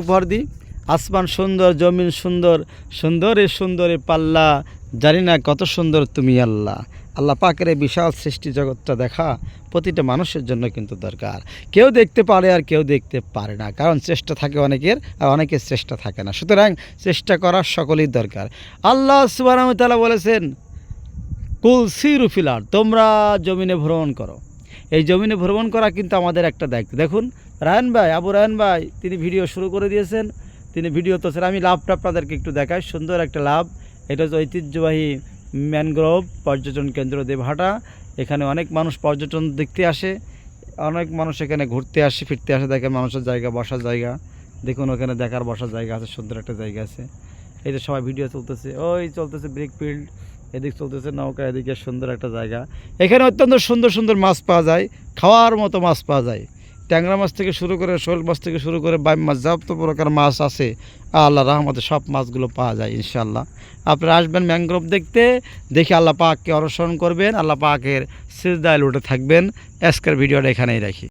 উপহার দিই। আসমান সুন্দর, জমিন সুন্দর, সুন্দরে সুন্দরে পাল্লা, জানি না কত সুন্দর তুমি আল্লাহ। আল্লাহ পাকের এই বিশাল সৃষ্টি জগৎটা দেখা প্রতিটা মানুষের জন্য কিন্তু দরকার। কেউ দেখতে পারে আর কেউ দেখতে পারে না, কারণ চেষ্টা থাকে অনেকের আর অনেকের চেষ্টা থাকে না। সুতরাং চেষ্টা করার সকলেই দরকার। আল্লাহ সুবহানাহু ওয়া তাআলা বলেছেন, কুল সিরু ফিল আরদ, তোমরা জমিনে ভ্রমণ করো। এই জমিনে ভ্রমণ করা কিন্তু আমাদের একটা দায়িত্ব। দেখুন রায়হান ভাই, আবু রায়হান ভাই, তিনি ভিডিও শুরু করে দিয়েছেন। তিনি ভিডিও তো আমি লাভটা আপনাদেরকে একটু দেখাই। সুন্দর একটা লাভ। এটা হচ্ছে ঐতিহ্যবাহী ম্যানগ্রোভ পর্যটন কেন্দ্র দেবহাটা। এখানে অনেক মানুষ পর্যটন দেখতে আসে, অনেক মানুষ এখানে ঘুরতে আসে, ফিরতে আসে। দেখেন মানুষের জায়গা, বসার জায়গা দেখুন, ওখানে দেখার বসার জায়গা আছে, সুন্দর একটা জায়গা আছে। এই যে সবাই ভিডিও চলতেছে, ওই চলতেছে ব্রিক ফিল্ড, এদিক চলতেছে নৌকা, এদিকে সুন্দর একটা জায়গা। এখানে অত্যন্ত সুন্দর সুন্দর মাছ পাওয়া যায়, খাওয়ার মতো মাছ পাওয়া যায়। ট্যাংরা মাছ থেকে শুরু করে, শোল মাছ থেকে শুরু করে, বাইম মাছ, যত প্রকার মাছ আছে আল্লাহ রহমতে সব মাছগুলো পাওয়া যায় ইনশাআল্লাহ। আপনারা আসবেন ম্যানগ্রোভ দেখতে, দেখে আল্লাহ পাককে অনুসরণ করবেন, আল্লাহ পাকের সিজদায় লুটে থাকবেন। আজকের ভিডিওটা এখানেই রাখি।